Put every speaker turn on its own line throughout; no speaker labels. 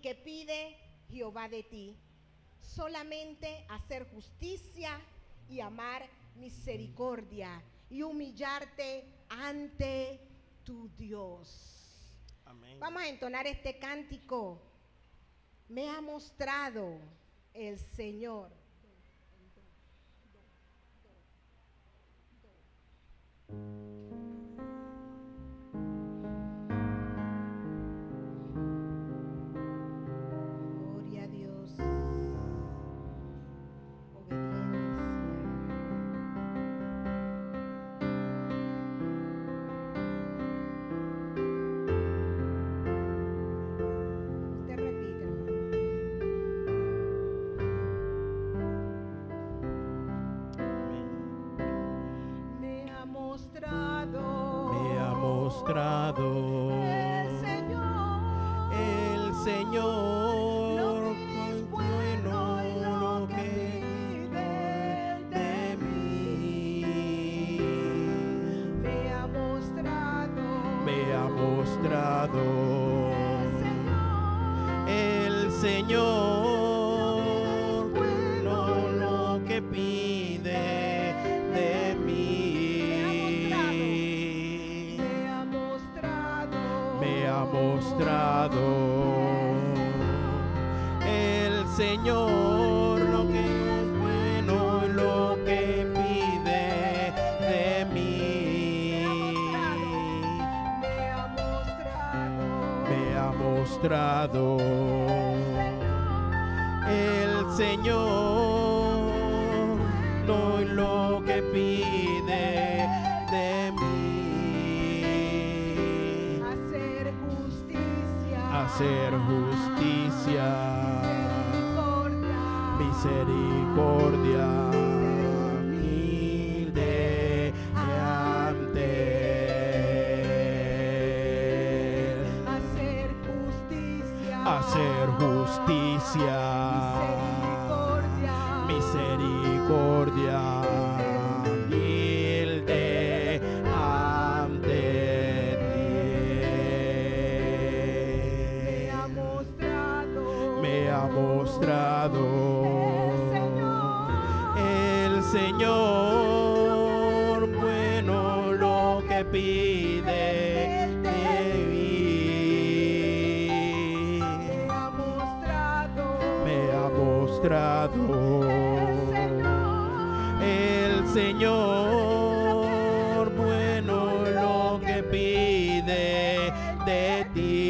que pide Jehová de ti? Solamente hacer justicia y amar misericordia y humillarte ante tu Dios.
Amén.
Vamos a entonar este cántico. Me ha mostrado el Señor. Gloria a Dios.
El Señor
lo que es bueno y lo que pide de mí. Me ha mostrado
el Señor bueno lo que pide de mí. Me ha mostrado el Señor lo que es bueno y lo que pide de mí. Me ha mostrado el Señor lo que pide de mí. Hacer justicia, misericordia, humilde ante Él. Hacer justicia, misericordia, humilde ante me ha mostrado el Señor bueno lo que pide de mí. Me ha mostrado el Señor bueno lo que pide de ti.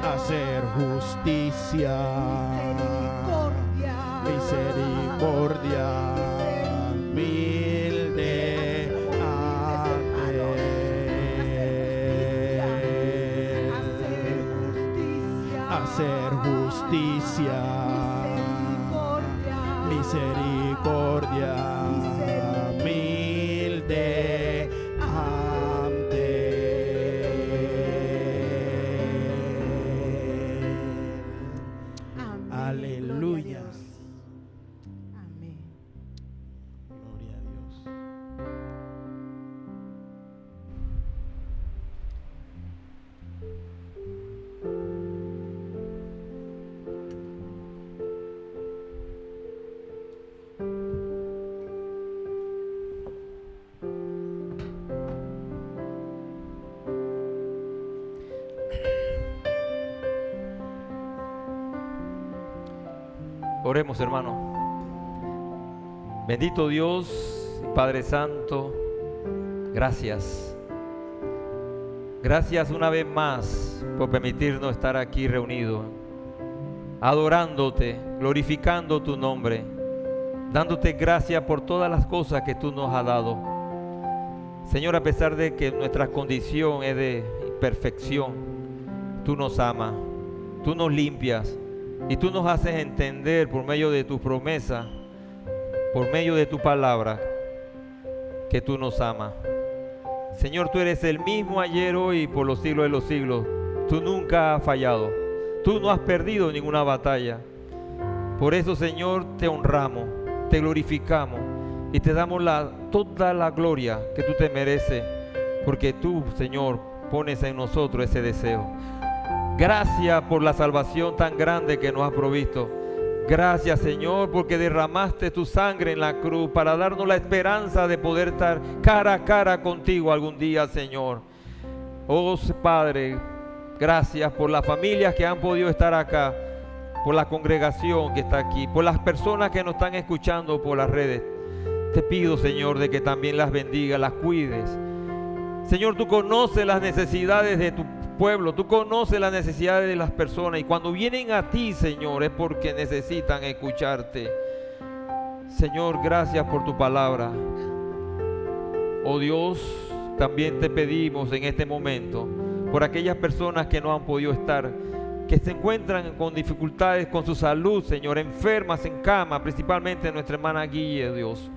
Hacer justicia, misericordia, humilde ante Él. Hacer justicia, misericordia, humilde ante Aleluya.
Amén.
Gloria a Dios.
Oremos, hermano. Bendito Dios, Padre Santo, gracias. Gracias una vez más por permitirnos estar aquí reunidos, adorándote, glorificando tu nombre, dándote gracias por todas las cosas que tú nos has dado. Señor, a pesar de que nuestra condición es de imperfección, tú nos amas, tú nos limpias y tú nos haces entender por medio de tus promesas, por medio de tu palabra, que tú nos amas. Señor, tú eres el mismo ayer, hoy y por los siglos de los siglos. Tú nunca has fallado. Tú no has perdido ninguna batalla. Por eso, Señor, te honramos, te glorificamos y te damos toda la gloria que tú te mereces. Porque tú, Señor, pones en nosotros ese deseo. Gracias por la salvación tan grande que nos has provisto. Gracias, Señor, porque derramaste tu sangre en la cruz para darnos la esperanza de poder estar cara a cara contigo algún día, Señor. Oh, Padre, gracias por las familias que han podido estar acá, por la congregación que está aquí, por las personas que nos están escuchando por las redes. Te pido, Señor, de que también las bendigas, las cuides. Señor, tú conoces las necesidades de tu pueblo, tú conoces las necesidades de las personas, y cuando vienen a ti, Señor, es porque necesitan escucharte. Señor, gracias por tu palabra. Oh Dios, también te pedimos en este momento por aquellas personas que no han podido estar, que se encuentran con dificultades con su salud, Señor, enfermas en cama, principalmente nuestra hermana Guille, Dios,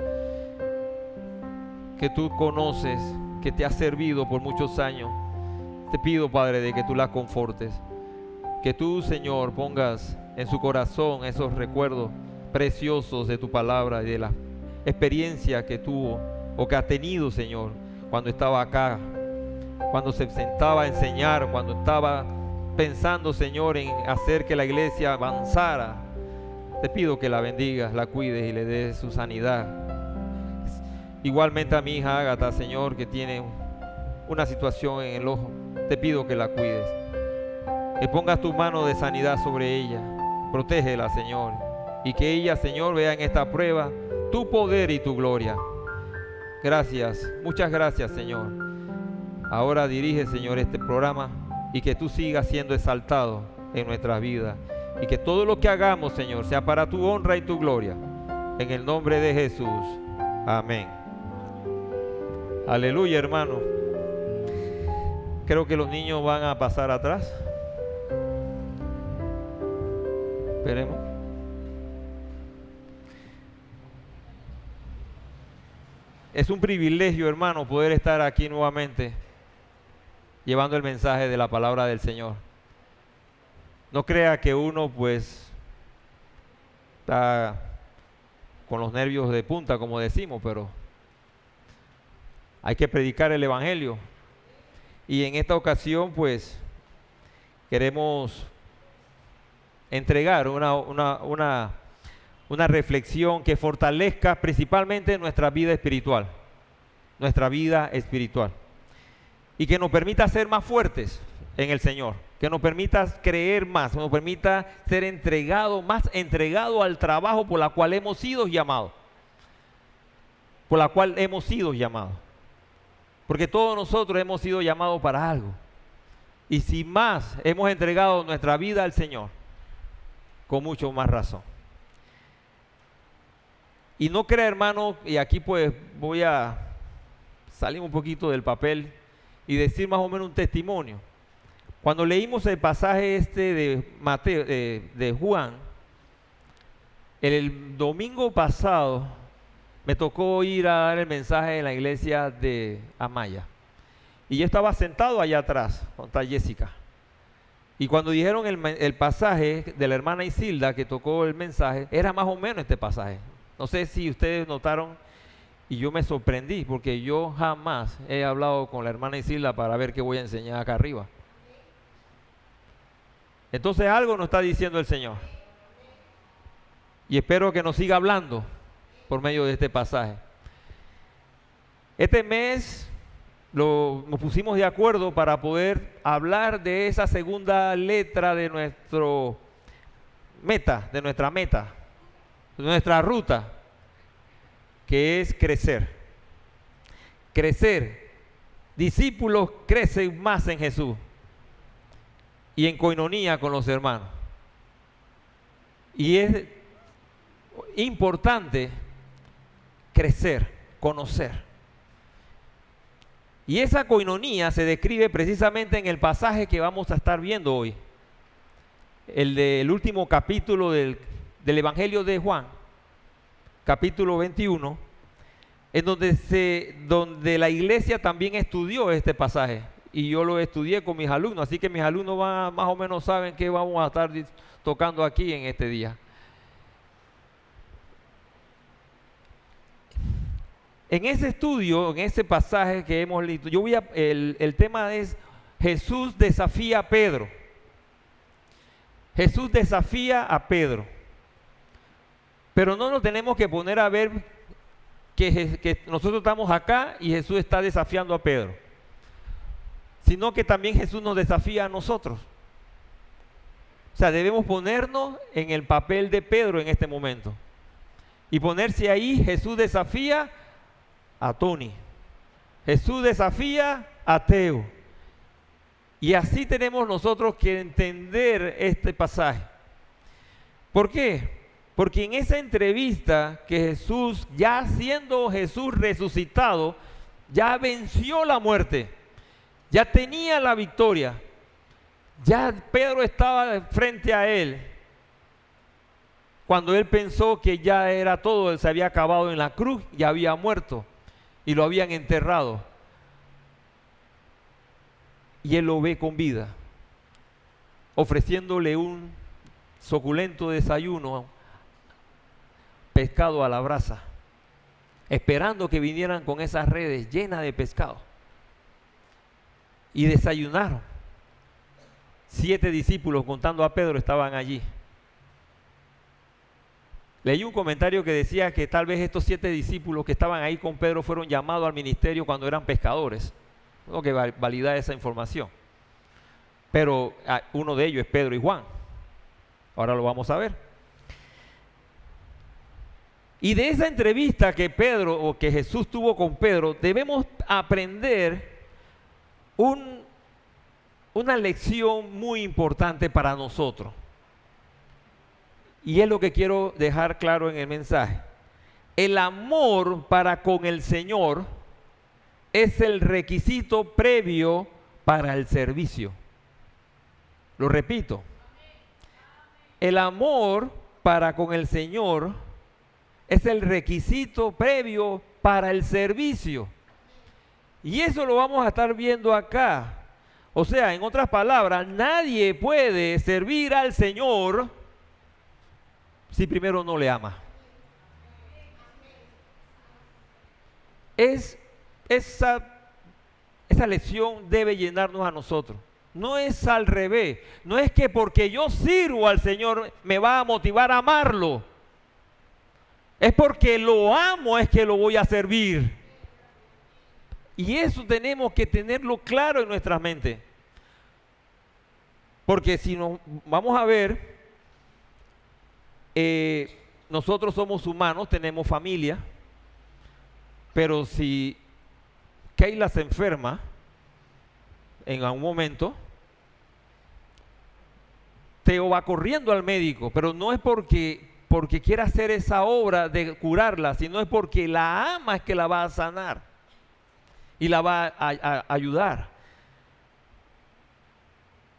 que tú conoces, que te ha servido por muchos años. Te pido, Padre, de que tú la confortes, que tú, Señor, pongas en su corazón esos recuerdos preciosos de tu palabra y de la experiencia que tuvo o que ha tenido, Señor, cuando estaba acá, cuando se sentaba a enseñar, cuando estaba pensando, Señor, en hacer que la iglesia avanzara. Te pido que la bendigas, la cuides y le des su sanidad. Igualmente a mi hija Ágata, Señor, que tiene una situación en el ojo, te pido que la cuides, que pongas tu mano de sanidad sobre ella, protégela, Señor, y que ella, Señor, vea en esta prueba tu poder y tu gloria. Gracias, muchas gracias, Señor. Ahora dirige, Señor, este programa, y que tú sigas siendo exaltado en nuestras vidas, y que todo lo que hagamos, Señor, sea para tu honra y tu gloria, en el nombre de Jesús. Amén. Aleluya, hermano. Creo que los niños van a pasar atrás. Esperemos. Es un privilegio, hermano, poder estar aquí nuevamente llevando el mensaje de la palabra del Señor. No crea que uno pues está con los nervios de punta, como decimos, pero hay que predicar el evangelio. Y en esta ocasión pues queremos entregar una reflexión que fortalezca principalmente nuestra vida espiritual, y que nos permita ser más fuertes en el Señor, que nos permita creer más, que nos permita ser más entregado al trabajo por la cual hemos sido llamados, porque todos nosotros hemos sido llamados para algo, y si más hemos entregado nuestra vida al Señor, con mucho más razón. Y no crea, hermano, y aquí pues voy a salir un poquito del papel y decir más o menos un testimonio. Cuando leímos el pasaje de Mateo, de Juan, el domingo pasado me tocó ir a dar el mensaje en la iglesia de Amaya. Y yo estaba sentado allá atrás, con está Jessica. Y cuando dijeron el pasaje de la hermana Isilda, que tocó el mensaje, era más o menos este pasaje. No sé si ustedes notaron, y yo me sorprendí, porque yo jamás he hablado con la hermana Isilda para ver qué voy a enseñar acá arriba. Entonces algo nos está diciendo el Señor. Y espero que nos siga hablando por medio de este pasaje. Este mes nos pusimos de acuerdo para poder hablar de esa segunda letra de nuestra ruta, que es crecer. Crecer. Discípulos crecen más en Jesús y en coinonía con los hermanos. Y es importante crecer, conocer. Y esa coinonía se describe precisamente en el pasaje que vamos a estar viendo hoy, el del último capítulo del Evangelio de Juan, capítulo 21, en donde la iglesia también estudió este pasaje, y yo lo estudié con mis alumnos, así que mis alumnos más o menos saben qué vamos a estar tocando aquí en este día. En ese estudio, en ese pasaje que hemos leído, el tema es Jesús desafía a Pedro. Jesús desafía a Pedro. Pero no nos tenemos que poner a ver que nosotros estamos acá y Jesús está desafiando a Pedro, sino que también Jesús nos desafía a nosotros. O sea, debemos ponernos en el papel de Pedro en este momento y ponerse ahí. Jesús desafía a Tony, Jesús desafía a Teo, y así tenemos nosotros que entender este pasaje. ¿Por qué? Porque en esa entrevista que Jesús, ya siendo Jesús resucitado, ya venció la muerte, ya tenía la victoria, ya Pedro estaba frente a él, cuando él pensó que ya era todo, él se había acabado en la cruz, ya había muerto y lo habían enterrado. Y él lo ve con vida, ofreciéndole un suculento desayuno, pescado a la brasa, esperando que vinieran con esas redes llenas de pescado. Y desayunaron. 7 discípulos, contando a Pedro, estaban allí. Leí un comentario que decía que tal vez estos 7 discípulos que estaban ahí con Pedro fueron llamados al ministerio cuando eran pescadores. No que valida esa información. Pero uno de ellos es Pedro y Juan. Ahora lo vamos a ver. Y de esa entrevista que Pedro, o que Jesús tuvo con Pedro, debemos aprender una lección muy importante para nosotros. Y es lo que quiero dejar claro en el mensaje. El amor para con el Señor es el requisito previo para el servicio. Lo repito. El amor para con el Señor es el requisito previo para el servicio. Y eso lo vamos a estar viendo acá. O sea, en otras palabras, nadie puede servir al Señor si primero no le ama. Esa lección debe llenarnos a nosotros. No es al revés. No es que porque yo sirvo al Señor me va a motivar a amarlo. Es porque lo amo es que lo voy a servir. Y eso tenemos que tenerlo claro en nuestra mente. Porque si nos vamos a ver, nosotros somos humanos, tenemos familia, pero si Keila se enferma en algún momento, Teo va corriendo al médico, pero no es porque quiera hacer esa obra de curarla, sino es porque la ama, es que la va a sanar y la va a ayudar.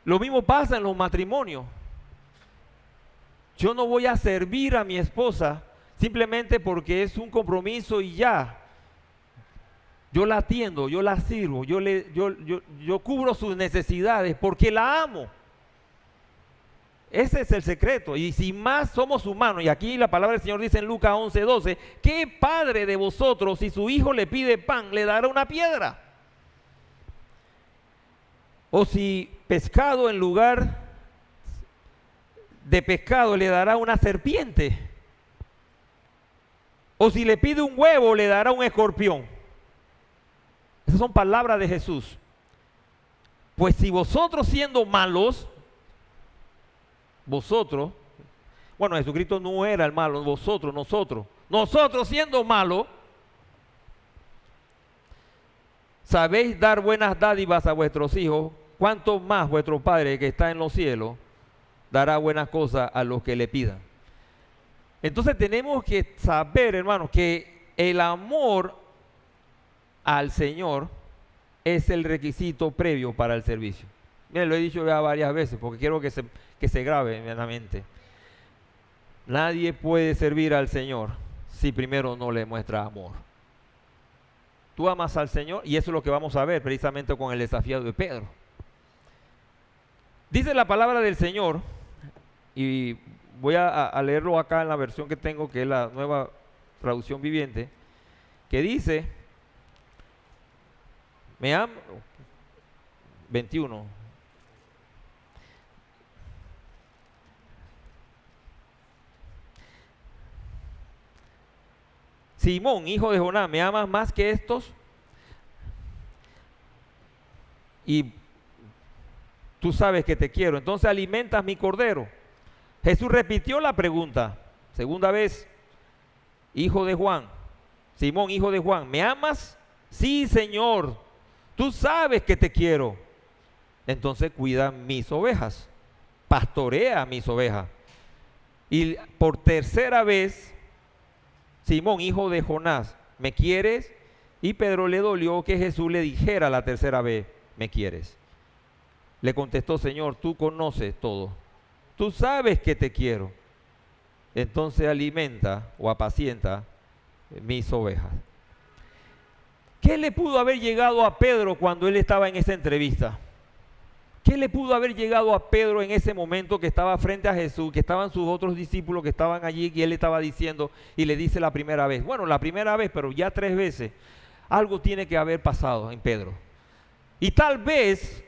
Lo mismo pasa en los matrimonios. Yo no voy a servir a mi esposa simplemente porque es un compromiso y ya. Yo la atiendo, yo la sirvo, yo cubro sus necesidades porque la amo. Ese es el secreto. Y si más somos humanos, y aquí la palabra del Señor dice en Lucas 11:12, ¿qué padre de vosotros, si su hijo le pide pan, le dará una piedra? O si pescado en lugar de pescado le dará una serpiente. O si le pide un huevo le dará un escorpión. Esas son palabras de Jesús. Pues si vosotros siendo malos, bueno, Jesucristo no era el malo, nosotros siendo malos, sabéis dar buenas dádivas a vuestros hijos, cuánto más vuestro Padre que está en los cielos dará buenas cosas a los que le pidan. Entonces tenemos que saber, hermanos, que el amor al Señor es el requisito previo para el servicio. Miren, lo he dicho ya varias veces porque quiero que se grabe en la mente. Nadie puede servir al Señor si primero no le muestra amor. Tú amas al Señor y eso es lo que vamos a ver precisamente con el desafío de Pedro. Dice la palabra del Señor, y voy a leerlo acá en la versión que tengo, que es la Nueva Traducción Viviente, que dice, 21. Simón, hijo de Jonás, ¿me amas más que estos? Y tú sabes que te quiero, entonces alimentas mi cordero. Jesús repitió la pregunta, segunda vez, hijo de Juan, Simón, hijo de Juan, ¿me amas? Sí, Señor, tú sabes que te quiero. Entonces cuida mis ovejas, pastorea mis ovejas. Y por tercera vez, Simón, hijo de Jonás, ¿me quieres? Y Pedro le dolió que Jesús le dijera la tercera vez, ¿me quieres? Le contestó, Señor, tú conoces todo, tú sabes que te quiero. Entonces alimenta o apacienta mis ovejas. ¿Qué le pudo haber llegado a Pedro cuando él estaba en esa entrevista? ¿Qué le pudo haber llegado a Pedro en ese momento que estaba frente a Jesús, que estaban sus otros discípulos que estaban allí y él le estaba diciendo y le dice la primera vez? Bueno, la primera vez, pero ya 3 veces. Algo tiene que haber pasado en Pedro. Y tal vez,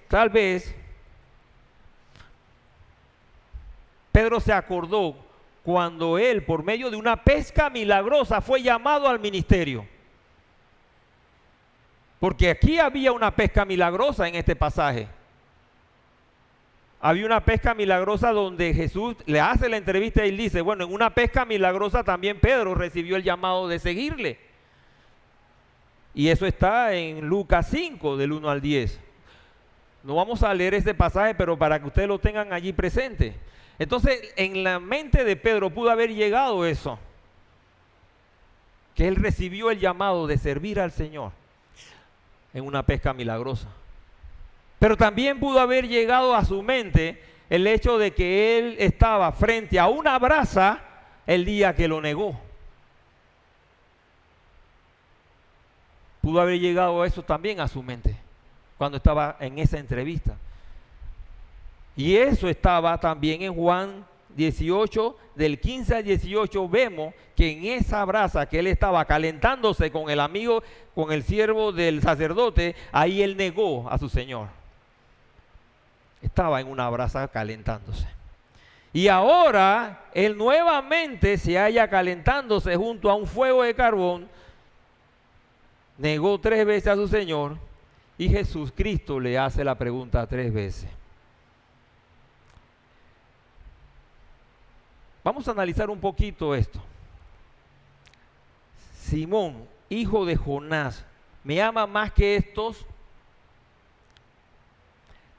Pedro se acordó cuando él, por medio de una pesca milagrosa, fue llamado al ministerio. Porque aquí había una pesca milagrosa en este pasaje. Había una pesca milagrosa donde Jesús le hace la entrevista y él dice, bueno, en una pesca milagrosa también Pedro recibió el llamado de seguirle. Y eso está en Lucas 5, del 1 al 10. No vamos a leer ese pasaje, pero para que ustedes lo tengan allí presente. Entonces, en la mente de Pedro pudo haber llegado eso. Que él recibió el llamado de servir al Señor en una pesca milagrosa. Pero también pudo haber llegado a su mente el hecho de que él estaba frente a una brasa el día que lo negó. Pudo haber llegado eso también a su mente cuando estaba en esa entrevista. Y eso estaba también en Juan 18, del 15 al 18, vemos que en esa brasa que él estaba calentándose con el amigo, con el siervo del sacerdote, ahí él negó a su Señor. Estaba en una brasa calentándose. Y ahora él nuevamente se halla calentándose junto a un fuego de carbón. Negó 3 veces a su Señor y Jesús Cristo le hace la pregunta 3 veces. Vamos a analizar un poquito esto. Simón, hijo de Jonás, ¿me ama más que estos?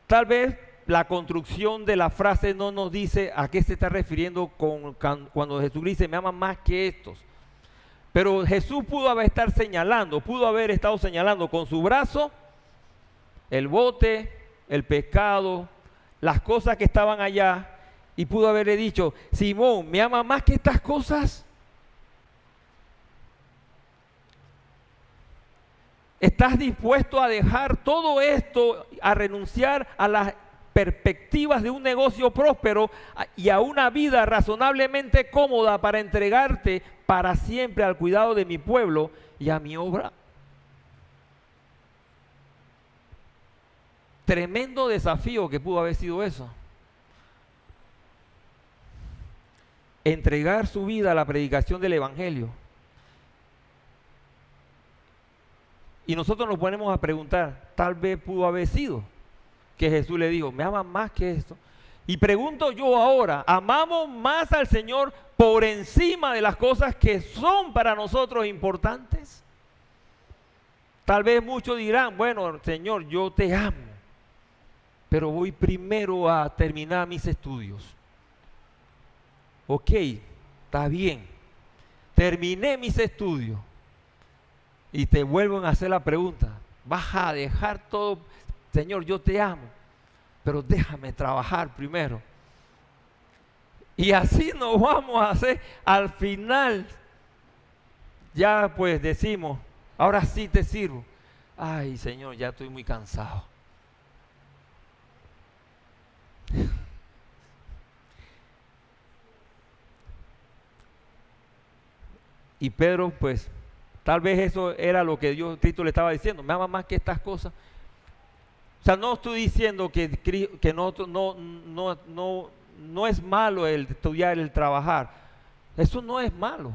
Tal vez la construcción de la frase no nos dice a qué se está refiriendo cuando Jesús dice, me ama más que estos. Pero Jesús pudo haber estado señalando con su brazo el bote, el pescado, las cosas que estaban allá, y pudo haberle dicho, Simón, ¿me ama más que estas cosas? ¿Estás dispuesto a dejar todo esto, a renunciar a las perspectivas de un negocio próspero y a una vida razonablemente cómoda para entregarte para siempre al cuidado de mi pueblo y a mi obra? Tremendo desafío que pudo haber sido eso. Entregar su vida a la predicación del Evangelio. Y nosotros nos ponemos a preguntar, tal vez pudo haber sido que Jesús le dijo, ¿me aman más que esto? Y pregunto yo ahora, ¿amamos más al Señor por encima de las cosas que son para nosotros importantes? Tal vez muchos dirán, bueno, Señor, yo te amo, pero voy primero a terminar mis estudios. Ok, está bien, terminé mis estudios y te vuelven a hacer la pregunta, ¿vas a dejar todo? Señor, yo te amo, pero déjame trabajar primero. Y así nos vamos a hacer. Al final, ya pues decimos, ahora sí te sirvo. Ay, Señor, ya estoy muy cansado. Y Pedro, pues, tal vez eso era lo que Cristo le estaba diciendo. Me ama más que estas cosas. O sea, no estoy diciendo que no es malo el estudiar, el trabajar. Eso no es malo.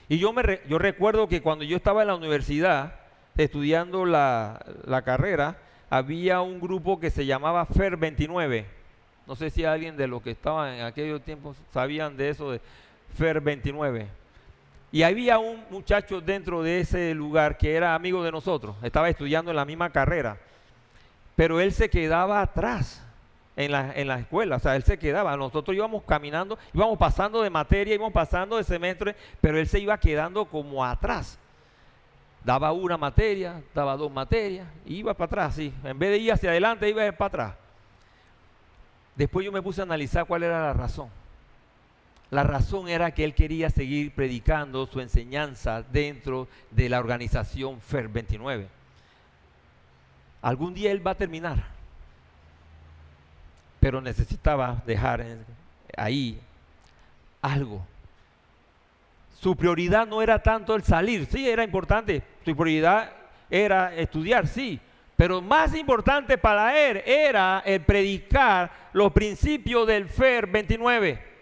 Y yo recuerdo que cuando yo estaba en la universidad estudiando la carrera, había un grupo que se llamaba FER 29. No sé si alguien de los que estaban en aquellos tiempos sabían de eso de FER 29. Y había un muchacho dentro de ese lugar que era amigo de nosotros, estaba estudiando en la misma carrera, pero él se quedaba atrás en la escuela, o sea, él se quedaba, nosotros íbamos caminando, íbamos pasando de materia, íbamos pasando de semestre, pero él se iba quedando como atrás. Daba una materia, daba dos materias, y iba para atrás, sí, en vez de ir hacia adelante, iba para atrás. Después yo me puse a analizar cuál era la razón. La razón era que él quería seguir predicando su enseñanza dentro de la organización FER 29. Algún día él va a terminar, pero necesitaba dejar ahí algo. Su prioridad no era tanto el salir, sí, era importante, su prioridad era estudiar, sí, pero más importante para él era el predicar los principios del FER 29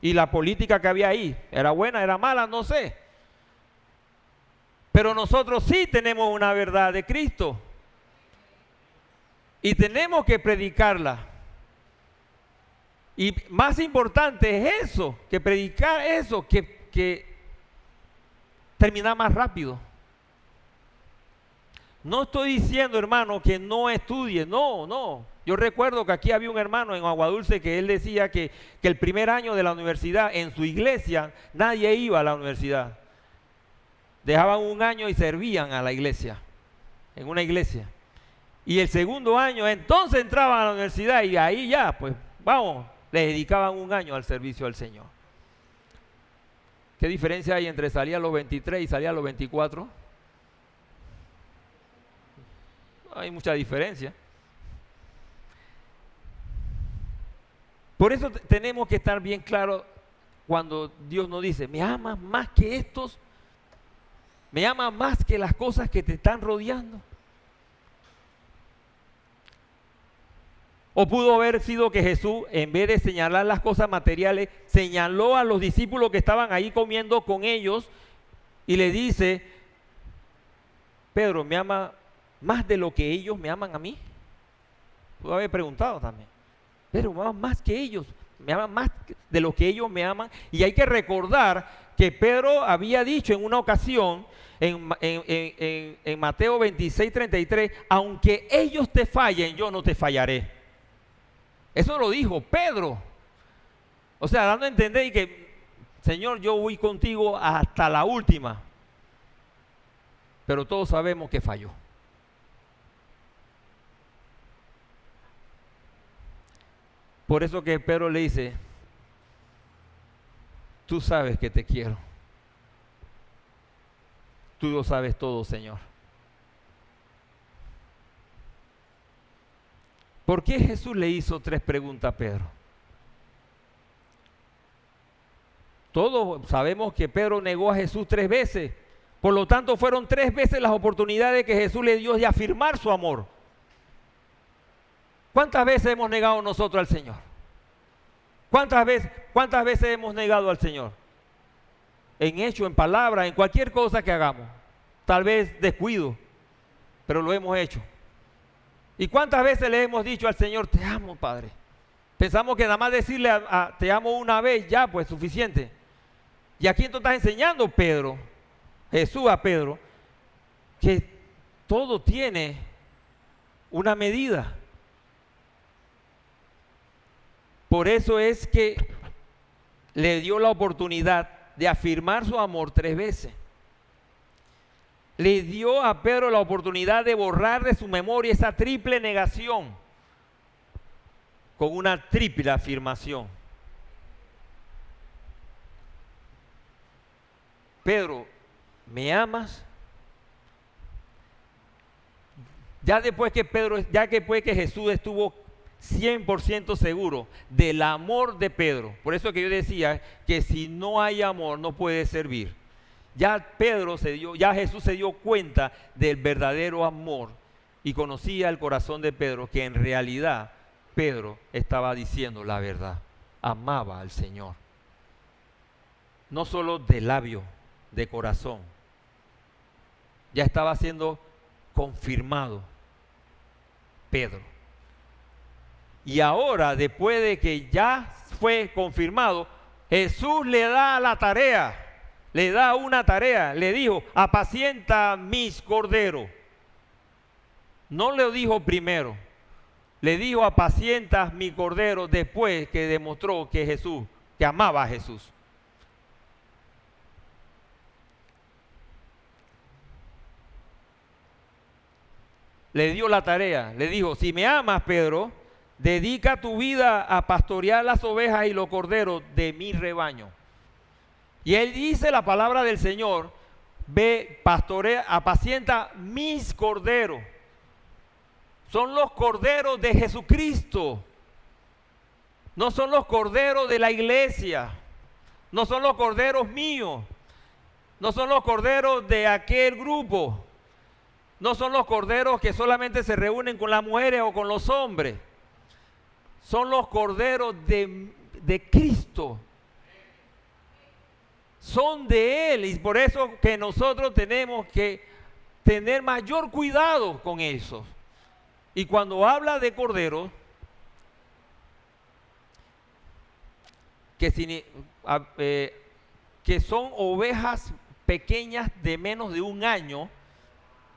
y la política que había ahí. ¿Era buena, era mala? No sé. Pero nosotros sí tenemos una verdad de Cristo y tenemos que predicarla. Y más importante es eso, que predicar eso, que terminar más rápido. No estoy diciendo, hermano, que no estudie, no. Yo recuerdo que aquí había un hermano en Aguadulce que él decía que el primer año de la universidad en su iglesia nadie iba a la universidad. Dejaban un año y servían a la iglesia, en una iglesia. Y el segundo año entonces entraban a la universidad y ahí ya, pues vamos, le dedicaban un año al servicio al Señor. ¿Qué diferencia hay entre salir a los 23 y salir a los 24? Hay mucha diferencia. Por eso tenemos que estar bien claros cuando Dios nos dice, me amas más que estos, me amas más que las cosas que te están rodeando. O pudo haber sido que Jesús, en vez de señalar las cosas materiales, señaló a los discípulos que estaban ahí comiendo con ellos y le dice, Pedro, ¿me ama más de lo que ellos me aman a mí? Pudo haber preguntado también. Pero me aman más que ellos, me aman más de lo que ellos me aman. Y hay que recordar que Pedro había dicho en una ocasión, en Mateo 26:33, aunque ellos te fallen, yo no te fallaré. Eso lo dijo Pedro. O sea, dando a entender que, Señor, yo voy contigo hasta la última. Pero todos sabemos que falló. Por eso que Pedro le dice, tú sabes que te quiero. Tú lo sabes todo, Señor. ¿Por qué Jesús le hizo 3 preguntas a Pedro? Todos sabemos que Pedro negó a Jesús 3 veces. Por lo tanto, fueron 3 veces las oportunidades que Jesús le dio de afirmar su amor. ¿Cuántas veces hemos negado nosotros al Señor? ¿Cuántas veces hemos negado al Señor? En hecho, en palabra, en cualquier cosa que hagamos. Tal vez descuido, pero lo hemos hecho. ¿Y cuántas veces le hemos dicho al Señor, te amo, Padre? Pensamos que nada más decirle te amo una vez, ya, pues suficiente. Y aquí tú estás enseñando, Pedro, Jesús a Pedro, que todo tiene una medida. Por eso es que le dio la oportunidad de afirmar su amor 3 veces. Le dio a Pedro la oportunidad de borrar de su memoria esa triple negación con una triple afirmación. Pedro, ¿me amas? Ya después que Jesús estuvo 100% seguro del amor de Pedro, por eso que yo decía que si no hay amor no puede servir. Ya Jesús se dio cuenta del verdadero amor y conocía el corazón de Pedro, que en realidad Pedro estaba diciendo la verdad, amaba al Señor. No solo de labio, de corazón. Ya estaba siendo confirmado Pedro. Y ahora, después de que ya fue confirmado, Jesús le da la tarea, le da una tarea, le dijo, apacienta mis corderos. No le dijo primero, le dijo, apacienta mi cordero, después que demostró que Jesús, que amaba a Jesús. Le dio la tarea, le dijo, si me amas, Pedro, dedica tu vida a pastorear las ovejas y los corderos de mi rebaño. Y él dice la palabra del Señor, ve, pastorea, apacienta mis corderos. Son los corderos de Jesucristo. No son los corderos de la iglesia. No son los corderos míos. No son los corderos de aquel grupo. No son los corderos que solamente se reúnen con las mujeres o con los hombres. Son los corderos de Cristo. Son de Él, y por eso que nosotros tenemos que tener mayor cuidado con eso. Y cuando habla de corderos, que son ovejas pequeñas de menos de un año,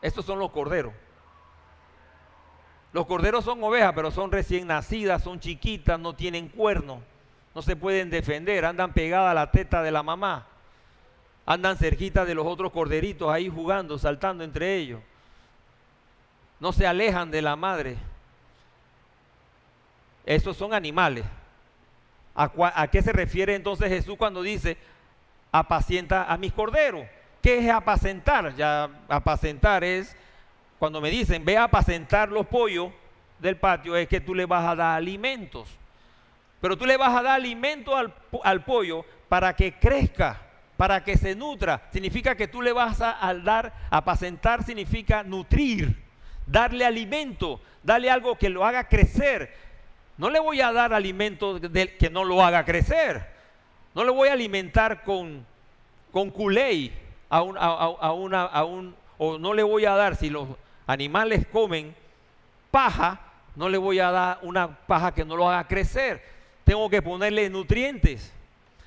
estos son los corderos. Los corderos son ovejas, pero son recién nacidas, son chiquitas, no tienen cuernos, no se pueden defender, andan pegadas a la teta de la mamá, andan cerquita de los otros corderitos ahí jugando, saltando entre ellos. No se alejan de la madre. Esos son animales. ¿A qué se refiere entonces Jesús cuando dice apacienta a mis corderos? ¿Qué es apacentar? Ya apacentar es cuando me dicen ve a apacentar los pollos del patio, es que tú le vas a dar alimentos. Pero tú le vas a dar alimento al pollo para que crezca, para que se nutra. Significa que tú le vas a dar, apacentar significa nutrir, darle alimento, darle algo que lo haga crecer. No le voy a dar alimento que no lo haga crecer. No le voy a alimentar con culé o no le voy a dar, si los animales comen paja, no le voy a dar una paja que no lo haga crecer. Tengo que ponerle nutrientes.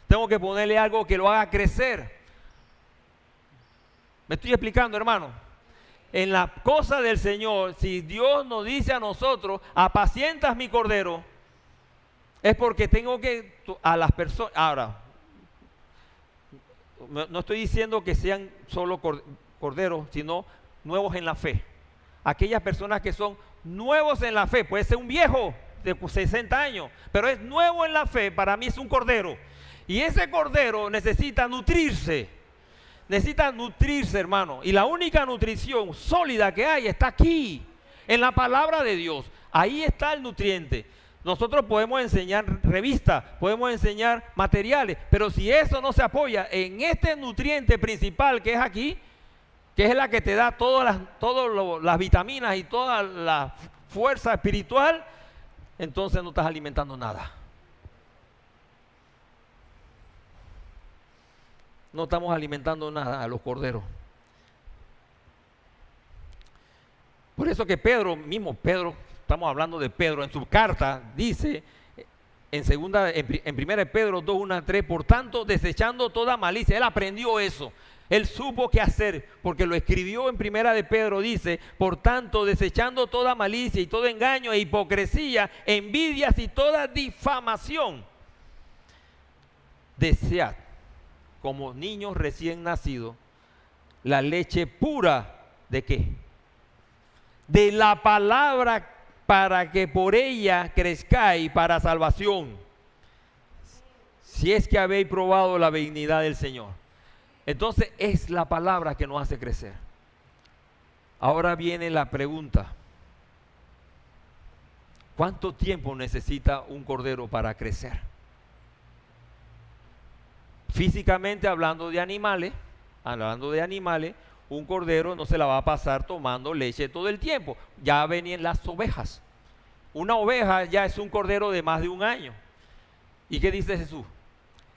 Tengo que ponerle algo que lo haga crecer. ¿Me estoy explicando, hermano? En la cosa del Señor, si Dios nos dice a nosotros, apacientas mi cordero, es porque tengo que, a las personas, ahora, no estoy diciendo que sean solo corderos, sino nuevos en la fe. Aquellas personas que son nuevos en la fe, puede ser un viejo de 60 años, pero es nuevo en la fe, para mí es un cordero. Y ese cordero necesita nutrirse, hermano. Y la única nutrición sólida que hay está aquí, en la palabra de Dios. Ahí está el nutriente. Nosotros podemos enseñar revistas, podemos enseñar materiales, pero si eso no se apoya en este nutriente principal que es aquí, que es la que te da todas las vitaminas y toda la fuerza espiritual, entonces no estás alimentando nada. No estamos alimentando nada a los corderos. Por eso que Pedro, estamos hablando de Pedro, en su carta dice en primera de Pedro 2, 1 a 3, por tanto, desechando toda malicia. Él aprendió eso. Él supo qué hacer, porque lo escribió en primera de Pedro, dice, por tanto, desechando toda malicia y todo engaño e hipocresía, envidias y toda difamación, desead, como niños recién nacidos, la leche pura, ¿de qué? De la palabra, para que por ella crezcáis para salvación, si es que habéis probado la benignidad del Señor. Entonces es la palabra que nos hace crecer. Ahora viene la pregunta: ¿cuánto tiempo necesita un cordero para crecer? Físicamente hablando de animales, un cordero no se la va a pasar tomando leche todo el tiempo. Ya venían las ovejas. Una oveja ya es un cordero de más de un año. ¿Y qué dice Jesús?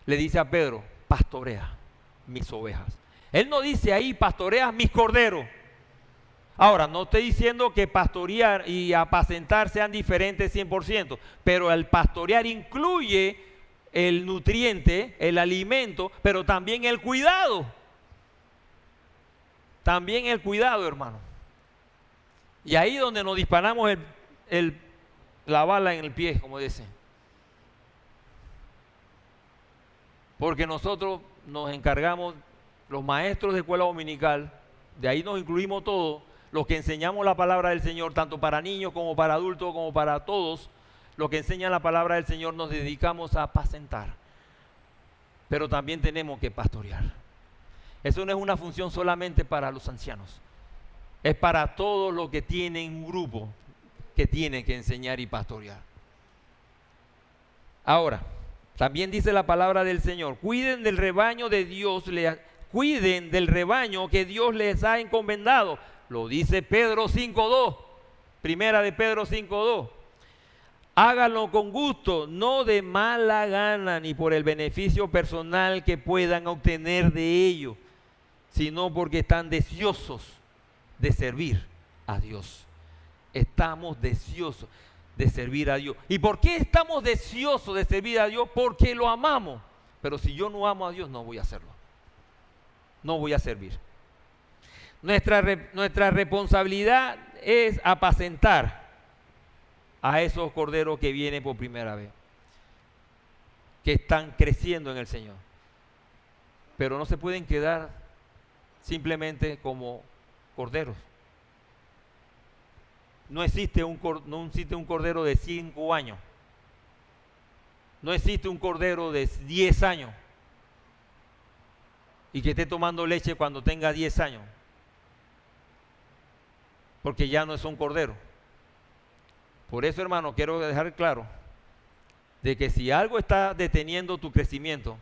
Le dice a Pedro, pastorea mis ovejas. Él no dice ahí, pastorea mis corderos. Ahora, no estoy diciendo que pastorear y apacentar sean diferentes 100%, pero el pastorear incluye el nutriente, el alimento, pero también el cuidado. También el cuidado, hermano. Y ahí donde nos disparamos la bala en el pie, como dicen. Porque nosotros nos encargamos, los maestros de escuela dominical, de ahí nos incluimos todos, los que enseñamos la palabra del Señor, tanto para niños como para adultos, como para todos, los que enseñan la palabra del Señor, nos dedicamos a apacentar. Pero también tenemos que pastorear. Eso no es una función solamente para los ancianos. Es para todos los que tienen un grupo que tienen que enseñar y pastorear. Ahora, también dice la palabra del Señor, cuiden del rebaño de Dios, cuiden del rebaño que Dios les ha encomendado. Lo dice Pedro 5.2, primera de Pedro 5.2. Háganlo con gusto, no de mala gana, ni por el beneficio personal que puedan obtener de ello, sino porque están deseosos de servir a Dios. Estamos deseosos de servir a Dios. ¿Y por qué estamos deseosos de servir a Dios? Porque lo amamos. Pero si yo no amo a Dios, no voy a hacerlo. No voy a servir. Nuestra responsabilidad es apacentar a esos corderos que vienen por primera vez, que están creciendo en el Señor. Pero no se pueden quedar simplemente como corderos. No existe un cordero de 5 años. No existe un cordero de 10 años y que esté tomando leche cuando tenga 10 años. Porque ya no es un cordero. Por eso, hermano, quiero dejar claro de que si algo está deteniendo tu crecimiento,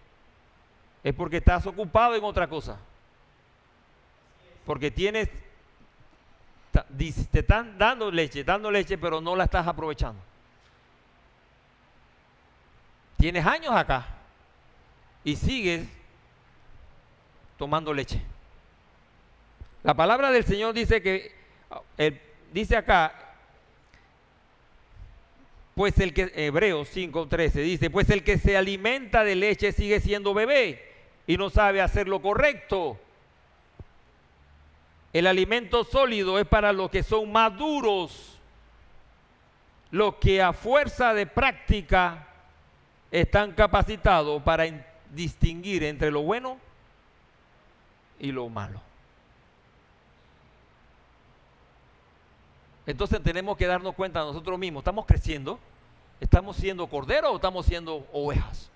es porque estás ocupado en otra cosa. Porque te están dando leche, pero no la estás aprovechando. Tienes años acá y sigues tomando leche. La palabra del Señor dice que, dice acá, pues el que, Hebreos 5:13 dice, pues el que se alimenta de leche sigue siendo bebé y no sabe hacer lo correcto. El alimento sólido es para los que son maduros, los que a fuerza de práctica están capacitados para distinguir entre lo bueno y lo malo. Entonces tenemos que darnos cuenta nosotros mismos, ¿estamos creciendo? ¿Estamos siendo corderos o estamos siendo ovejas?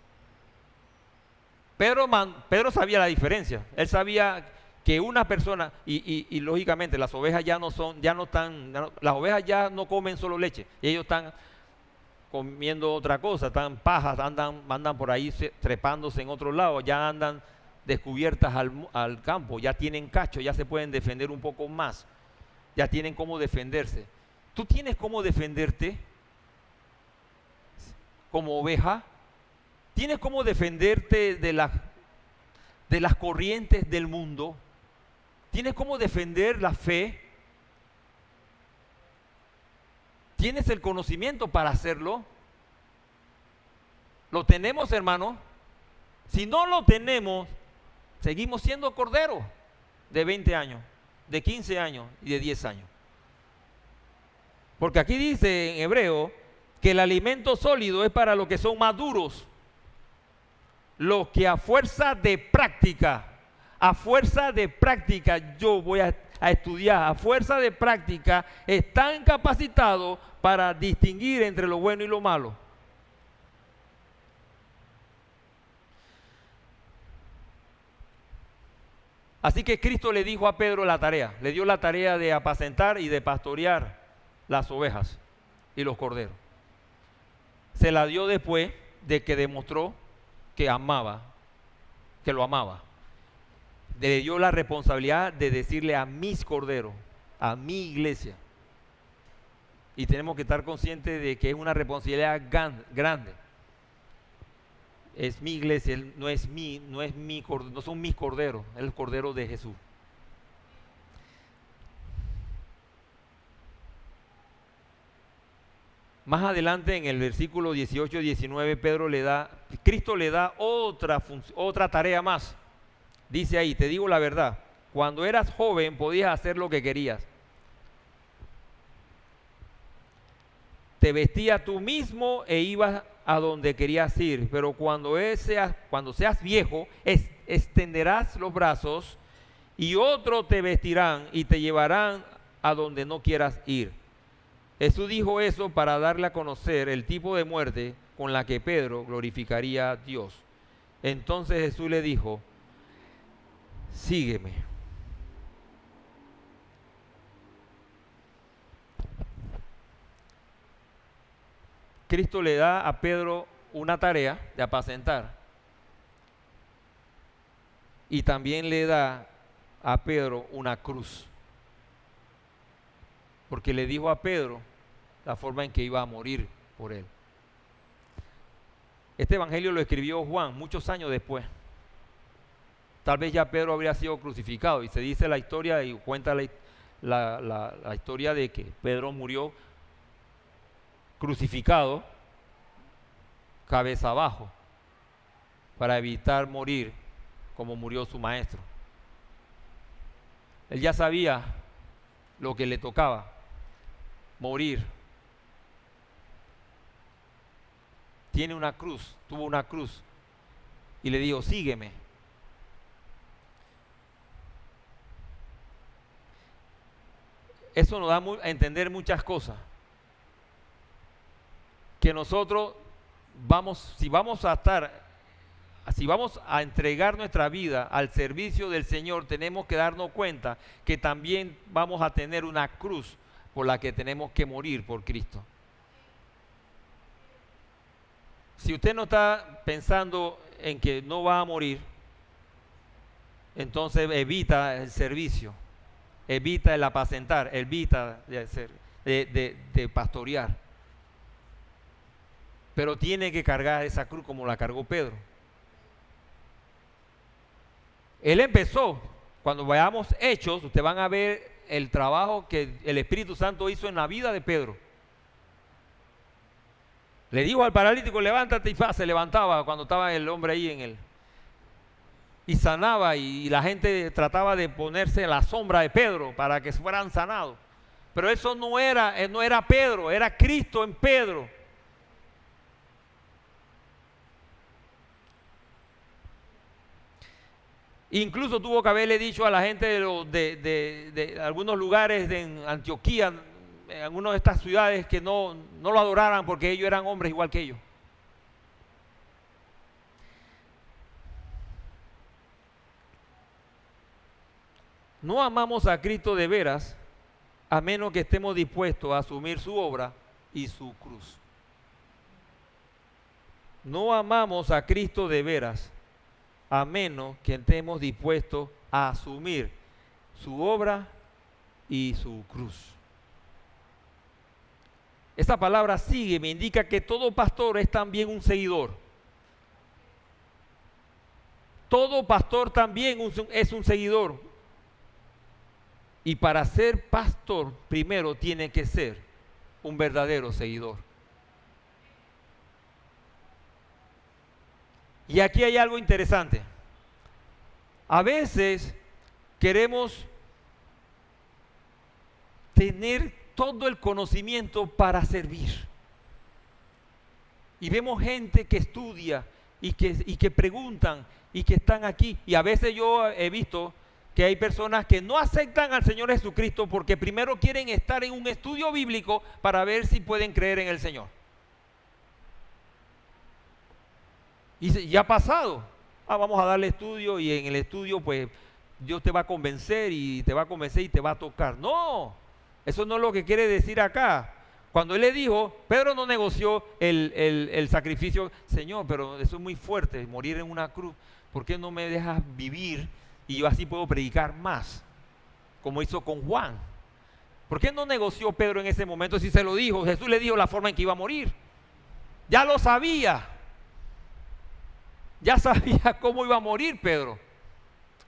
Pedro sabía la diferencia. Él sabía que una persona, y lógicamente las ovejas las ovejas ya no comen solo leche, ellos están comiendo otra cosa, están pajas, andan por ahí trepándose en otro lado, ya andan descubiertas al campo, ya tienen cacho, ya se pueden defender un poco más, ya tienen cómo defenderse. ¿Tú tienes cómo defenderte como oveja? ¿Tienes cómo defenderte de las corrientes del mundo? ¿Tienes cómo defender la fe? ¿Tienes el conocimiento para hacerlo? ¿Lo tenemos, hermano? Si no lo tenemos, seguimos siendo corderos de 20 años, de 15 años y de 10 años. Porque aquí dice en hebreo que el alimento sólido es para los que son maduros, los que a fuerza de práctica, yo voy a estudiar, a fuerza de práctica, están capacitados para distinguir entre lo bueno y lo malo. Así que Cristo le dijo a Pedro la tarea, le dio la tarea de apacentar y de pastorear las ovejas y los corderos. Se la dio después de que demostró que lo amaba. le dio la responsabilidad de decirle a mis corderos, a mi iglesia. Y tenemos que estar conscientes de que es una responsabilidad grande. Es mi iglesia, no son mis corderos, es el cordero de Jesús. Más adelante en el versículo 18 y 19, Cristo le da otra tarea más. Dice ahí, te digo la verdad, cuando eras joven podías hacer lo que querías. Te vestías tú mismo e ibas a donde querías ir, pero cuando seas viejo, extenderás los brazos y otros te vestirán y te llevarán a donde no quieras ir. Jesús dijo eso para darle a conocer el tipo de muerte con la que Pedro glorificaría a Dios. Entonces Jesús le dijo, sígueme. Cristo le da a Pedro una tarea de apacentar y también le da a Pedro una cruz, porque le dijo a Pedro la forma en que iba a morir por él. Este evangelio lo escribió Juan muchos años después. Tal vez ya Pedro habría sido crucificado y se dice la historia y cuenta la historia de que Pedro murió crucificado cabeza abajo para evitar morir como murió su maestro. Él ya sabía lo que le tocaba, morir. Tuvo una cruz y le dijo, sígueme. Eso nos da a entender muchas cosas. Que nosotros si vamos a entregar nuestra vida al servicio del Señor, tenemos que darnos cuenta que también vamos a tener una cruz por la que tenemos que morir por Cristo. Si usted no está pensando en que no va a morir, entonces evita el servicio, evita el apacentar, evita de pastorear. Pero tiene que cargar esa cruz como la cargó Pedro. Él empezó, cuando veamos Hechos, ustedes van a ver el trabajo que el Espíritu Santo hizo en la vida de Pedro. Le dijo al paralítico, levántate, y se levantaba cuando estaba el hombre ahí en él. Y sanaba, y la gente trataba de ponerse en la sombra de Pedro para que fueran sanados. Pero eso no era Pedro, era Cristo en Pedro. Incluso tuvo que haberle dicho a la gente de algunos lugares en Antioquía, en algunas de estas ciudades, que no lo adoraran porque ellos eran hombres igual que ellos. No amamos a Cristo de veras a menos que estemos dispuestos a asumir su obra y su cruz. No amamos a Cristo de veras a menos que estemos dispuestos a asumir su obra y su cruz. Esta palabra sigue, me indica que todo pastor es también un seguidor. Todo pastor también es un seguidor. Y para ser pastor, primero tiene que ser un verdadero seguidor. Y aquí hay algo interesante. A veces queremos tener todo el conocimiento para servir. Y vemos gente que estudia y que preguntan y que están aquí. Y a veces yo he visto que hay personas que no aceptan al Señor Jesucristo porque primero quieren estar en un estudio bíblico para ver si pueden creer en el Señor. Y ya ha pasado. Vamos a darle estudio y en el estudio pues Dios te va a convencer y te va a convencer y te va a tocar. No, eso no es lo que quiere decir acá. Cuando él le dijo, Pedro no negoció el sacrificio. Señor, pero eso es muy fuerte, morir en una cruz. ¿Por qué no me dejas vivir y yo así puedo predicar más, como hizo con Juan. ¿Por qué no negoció Pedro en ese momento si se lo dijo? Jesús le dijo la forma en que iba a morir. Ya lo sabía. Ya sabía cómo iba a morir Pedro.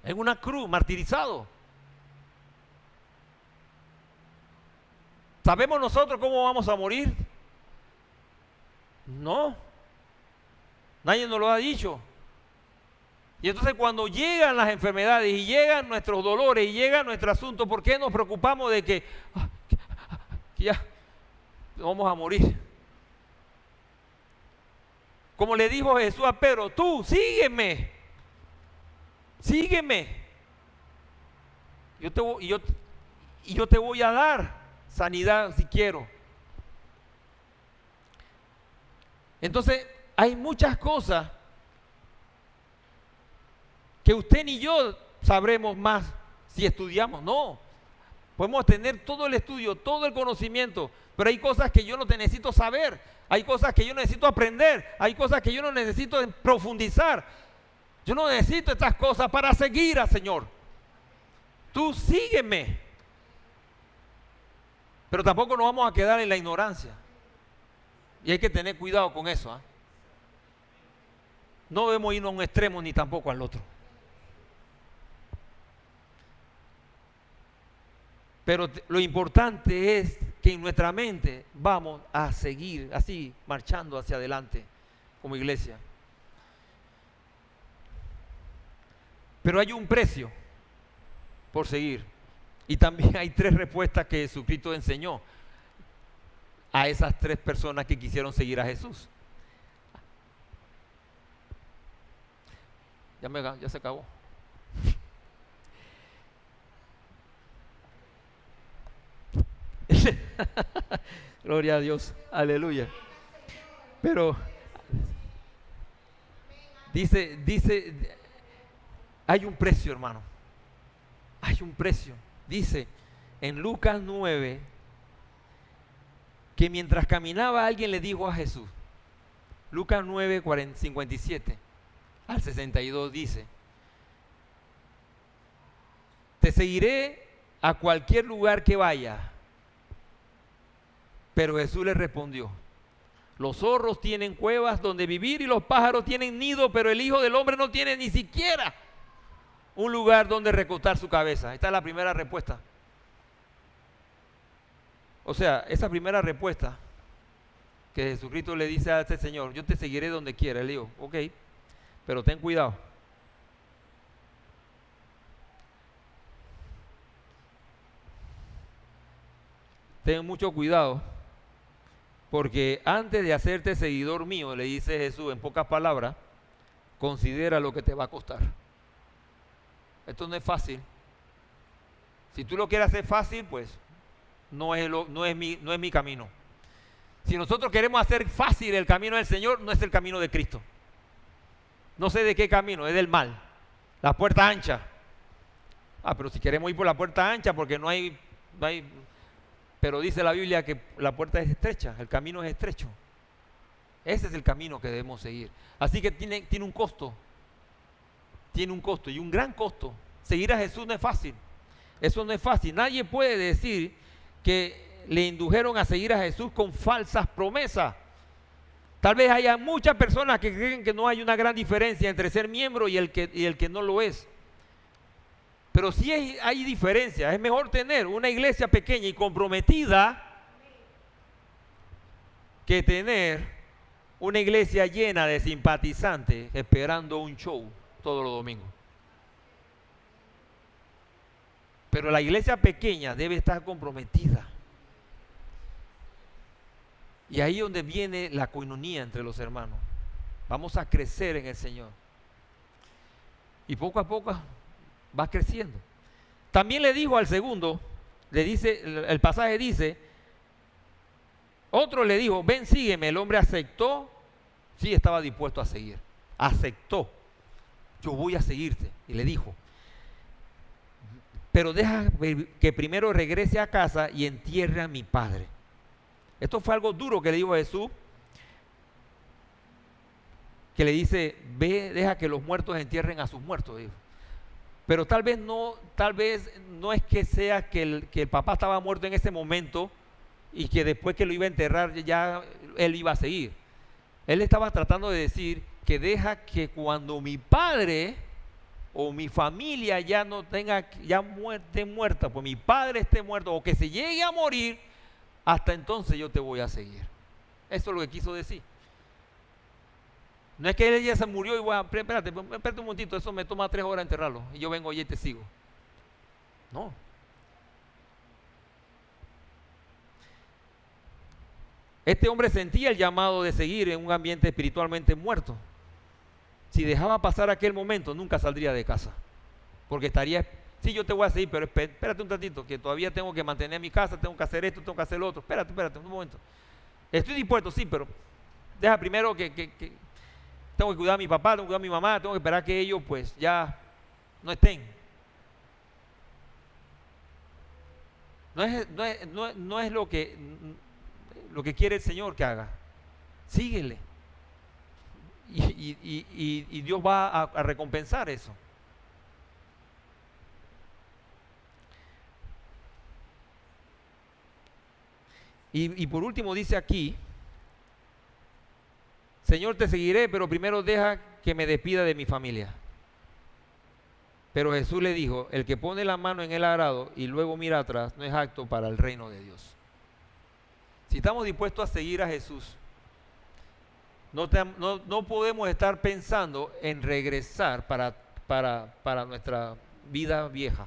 En una cruz, martirizado. ¿Sabemos nosotros cómo vamos a morir? No. Nadie nos lo ha dicho. Y entonces cuando llegan las enfermedades y llegan nuestros dolores y llega nuestro asunto, ¿por qué nos preocupamos de que ya vamos a morir? Como le dijo Jesús a Pedro, tú sígueme, sígueme. Yo te voy a dar sanidad si quiero. Entonces hay muchas cosas que usted ni yo sabremos más si estudiamos. No, podemos tener todo el estudio, todo el conocimiento, pero hay cosas que yo no necesito saber, hay cosas que yo necesito aprender, hay cosas que yo no necesito profundizar. Yo no necesito estas cosas para seguir al Señor. Tú sígueme. Pero tampoco nos vamos a quedar en la ignorancia. Y hay que tener cuidado con eso, ¿eh? No debemos irnos a un extremo ni tampoco al otro. Pero lo importante es que en nuestra mente vamos a seguir así, marchando hacia adelante como iglesia. Pero hay un precio por seguir. Y también hay 3 respuestas que Jesucristo enseñó a esas 3 personas que quisieron seguir a Jesús. Ya se acabó. Gloria a Dios, aleluya. Pero dice, hay un precio, hermano. Hay un precio. Dice en Lucas 9 que mientras caminaba alguien le dijo a Jesús, Lucas 9, 57 al 62 dice, te seguiré a cualquier lugar que vaya. Pero Jesús le respondió, los zorros tienen cuevas donde vivir y los pájaros tienen nido, pero el Hijo del Hombre no tiene ni siquiera un lugar donde recostar su cabeza. Esta es la primera respuesta. O sea, esa primera respuesta que Jesucristo le dice a este señor, yo te seguiré donde quiera. Él dijo, ok, pero ten cuidado. Ten mucho cuidado, porque antes de hacerte seguidor mío, le dice Jesús en pocas palabras, considera lo que te va a costar. Esto no es fácil. Si tú lo quieres hacer fácil, pues no es mi camino. Si nosotros queremos hacer fácil el camino del Señor, no es el camino de Cristo. No sé de qué camino, es del mal. La puerta ancha. Pero si queremos ir por la puerta ancha, porque no hay. Pero dice la Biblia que la puerta es estrecha, el camino es estrecho. Ese es el camino que debemos seguir. Así que tiene un costo. Tiene un costo y un gran costo. Seguir a Jesús no es fácil. Eso no es fácil. Nadie puede decir que le indujeron a seguir a Jesús con falsas promesas. Tal vez haya muchas personas que creen que no hay una gran diferencia entre ser miembro y el que no lo es. Pero sí hay diferencia. Es mejor tener una iglesia pequeña y comprometida que tener una iglesia llena de simpatizantes esperando un show todos los domingos. Pero la iglesia pequeña debe estar comprometida. Y ahí es donde viene la coinonía entre los hermanos. Vamos a crecer en el Señor. Y poco a poco va creciendo. También le dijo al segundo, le dice, el pasaje dice, otro le dijo, ven, sígueme. El hombre aceptó, sí estaba dispuesto a seguir. Aceptó, yo voy a seguirte. Y le dijo, pero deja que primero regrese a casa y entierre a mi padre. Esto fue algo duro que le dijo a Jesús, que le dice, ve, deja que los muertos entierren a sus muertos, dijo. Pero tal vez no es que sea que el papá estaba muerto en ese momento y que después que lo iba a enterrar ya él iba a seguir. Él estaba tratando de decir que deja que cuando mi padre o mi familia ya no tenga, ya esté muerta, pues mi padre esté muerto o que se llegue a morir, hasta entonces yo te voy a seguir. Eso es lo que quiso decir. No es que él ya se murió y bueno, espérate un momentito, eso me toma 3 horas enterrarlo y yo vengo y te sigo. No. Este hombre sentía el llamado de seguir en un ambiente espiritualmente muerto. Si dejaba pasar aquel momento, nunca saldría de casa. Porque estaría, sí, yo te voy a seguir, pero espérate un ratito, que todavía tengo que mantener mi casa, tengo que hacer esto, tengo que hacer lo otro. Espérate un momento. Estoy dispuesto, sí, pero deja primero que tengo que cuidar a mi papá, tengo que cuidar a mi mamá, tengo que esperar que ellos pues ya no estén. No es lo que quiere el Señor que haga. Síguele. Y Dios va a recompensar eso. Y por último dice aquí, Señor, te seguiré, pero primero deja que me despida de mi familia. Pero Jesús le dijo, el que pone la mano en el arado y luego mira atrás, no es apto para el reino de Dios. Si estamos dispuestos a seguir a Jesús, no podemos estar pensando en regresar para nuestra vida vieja.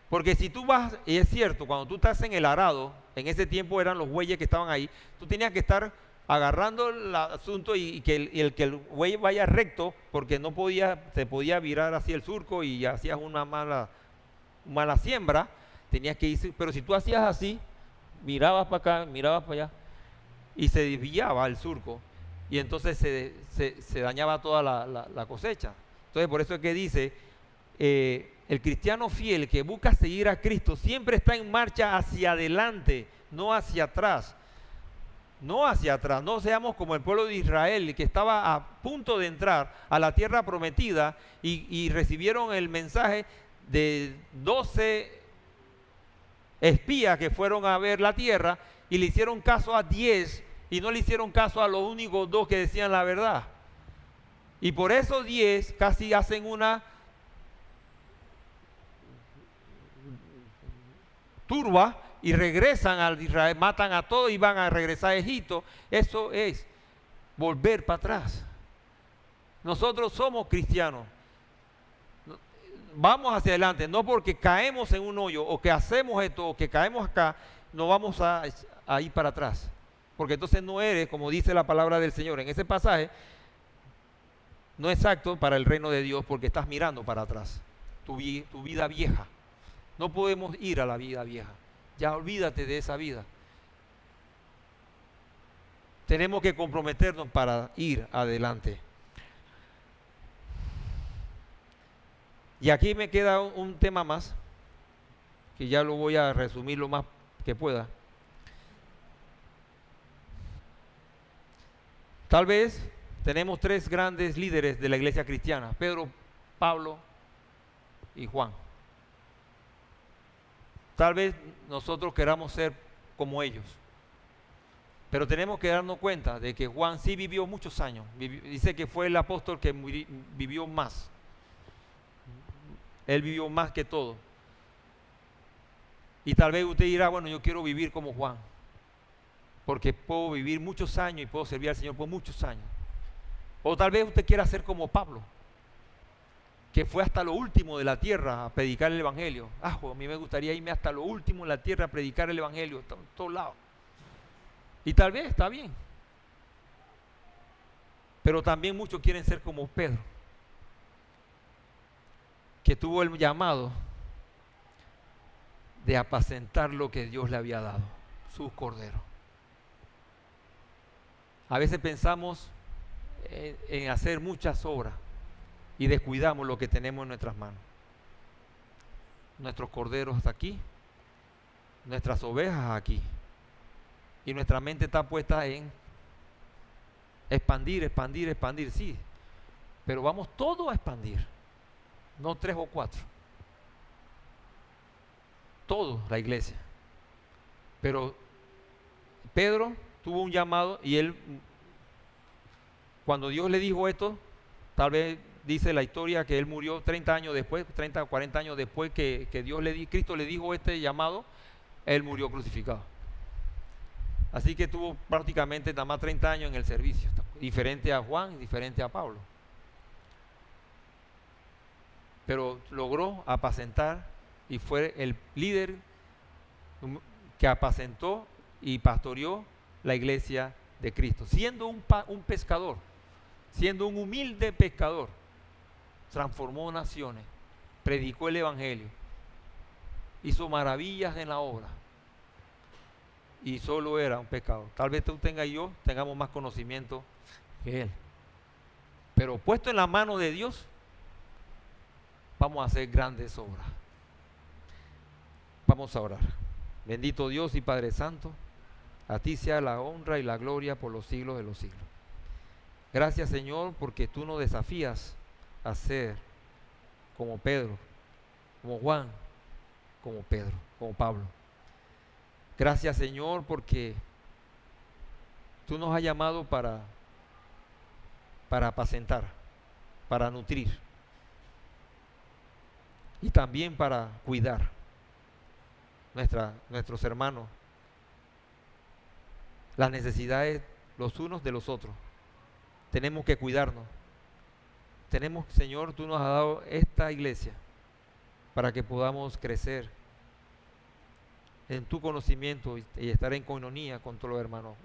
Porque si tú vas, y es cierto, cuando tú estás en el arado, en ese tiempo eran los bueyes que estaban ahí, tú tenías que estar agarrando el asunto y que el buey vaya recto, porque se podía virar hacia el surco y hacías una mala siembra, tenías que irse, pero si tú hacías así, mirabas para acá, mirabas para allá, y se desviaba el surco, y entonces se dañaba toda la cosecha. Entonces por eso es que dice, el cristiano fiel que busca seguir a Cristo siempre está en marcha hacia adelante, no hacia atrás. No hacia atrás, no seamos como el pueblo de Israel que estaba a punto de entrar a la tierra prometida y recibieron el mensaje de 12 espías que fueron a ver la tierra y le hicieron caso a 10 y no le hicieron caso a los únicos 2 que decían la verdad. Y por esos 10 casi hacen una turba y regresan a Israel, matan a todos y van a regresar a Egipto. Eso es volver para atrás. Nosotros somos cristianos. Vamos hacia adelante, no porque caemos en un hoyo o que hacemos esto o que caemos acá, no vamos a ir para atrás. Porque entonces no eres, como dice la palabra del Señor en ese pasaje, no es exacto para el reino de Dios porque estás mirando para atrás, tu vida vieja. No podemos ir a la vida vieja. Ya olvídate de esa vida. Tenemos que comprometernos para ir adelante. Y aquí me queda un tema más, que ya lo voy a resumir lo más que pueda. Tal vez tenemos 3 grandes líderes de la iglesia cristiana, Pedro, Pablo y Juan. Tal vez nosotros queramos ser como ellos, pero tenemos que darnos cuenta de que Juan sí vivió muchos años. Dice que fue el apóstol que vivió más. Él vivió más que todo. Y tal vez usted dirá, bueno, yo quiero vivir como Juan, porque puedo vivir muchos años y puedo servir al Señor por muchos años. O tal vez usted quiera ser como Pablo, que fue hasta lo último de la tierra a predicar el evangelio. A mí me gustaría irme hasta lo último de la tierra a predicar el evangelio, en todos lados. Y tal vez está bien. Pero también muchos quieren ser como Pedro, que tuvo el llamado de apacentar lo que Dios le había dado, sus corderos. A veces pensamos en hacer muchas obras y descuidamos lo que tenemos en nuestras manos. Nuestros corderos hasta aquí, nuestras ovejas aquí. Y nuestra mente está puesta en expandir, sí. Pero vamos todos a expandir. no 3 o 4. Todos, la iglesia. Pero Pedro tuvo un llamado y él, cuando Dios le dijo esto, tal vez dice la historia que él murió 30 años después, 30 o 40 años después que Cristo le dijo este llamado, él murió crucificado. Así que tuvo prácticamente nada más 30 años en el servicio, diferente a Juan, diferente a Pablo. Pero logró apacentar y fue el líder que apacentó y pastoreó la iglesia de Cristo, siendo un pescador, siendo un humilde pescador. Transformó naciones, predicó el evangelio, hizo maravillas en la obra y solo era un pescador. Tal vez tú tengas y yo tengamos más conocimiento que él, pero puesto en la mano de Dios vamos a hacer grandes obras. Vamos a orar. Bendito Dios y Padre Santo, a ti sea la honra y la gloria por los siglos de los siglos. Gracias, Señor, porque tú nos desafías a ser como Pedro, como Juan, como Pedro, como Pablo. Gracias, Señor, porque tú nos has llamado para apacentar, para nutrir y también para cuidar nuestros hermanos, las necesidades los unos de los otros. Tenemos que cuidarnos. Tenemos, Señor, tú nos has dado esta iglesia para que podamos crecer en tu conocimiento y estar en coinonía con todos los hermanos.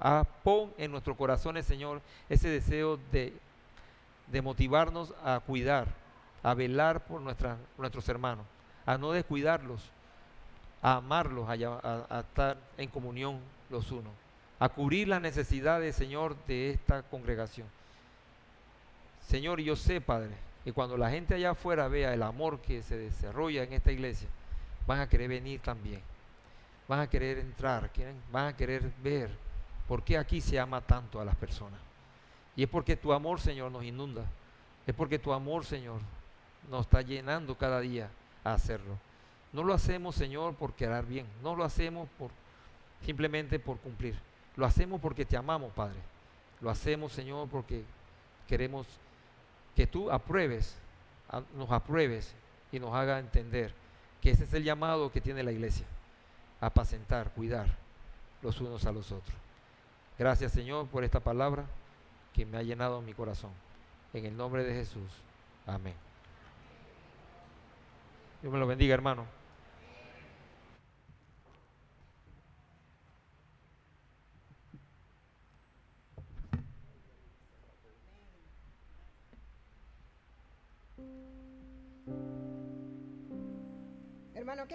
Pon en nuestros corazones, Señor, ese deseo de motivarnos a cuidar, a velar por nuestros hermanos, a no descuidarlos, a amarlos, a estar en comunión los unos, a cubrir las necesidades, Señor, de esta congregación. Señor, yo sé, Padre, que cuando la gente allá afuera vea el amor que se desarrolla en esta iglesia, van a querer venir también, van a querer entrar, van a querer ver por qué aquí se ama tanto a las personas. Y es porque tu amor, Señor, nos inunda, es porque tu amor, Señor, nos está llenando cada día a hacerlo. No lo hacemos, Señor, por quedar bien, no lo hacemos simplemente por cumplir, lo hacemos porque te amamos, Padre. Lo hacemos, Señor, porque queremos que tú nos apruebes y nos haga entender que ese es el llamado que tiene la iglesia: apacentar, cuidar los unos a los otros. Gracias, Señor, por esta palabra que me ha llenado mi corazón. En el nombre de Jesús. Amén. Dios me lo bendiga, hermano.
Hermano,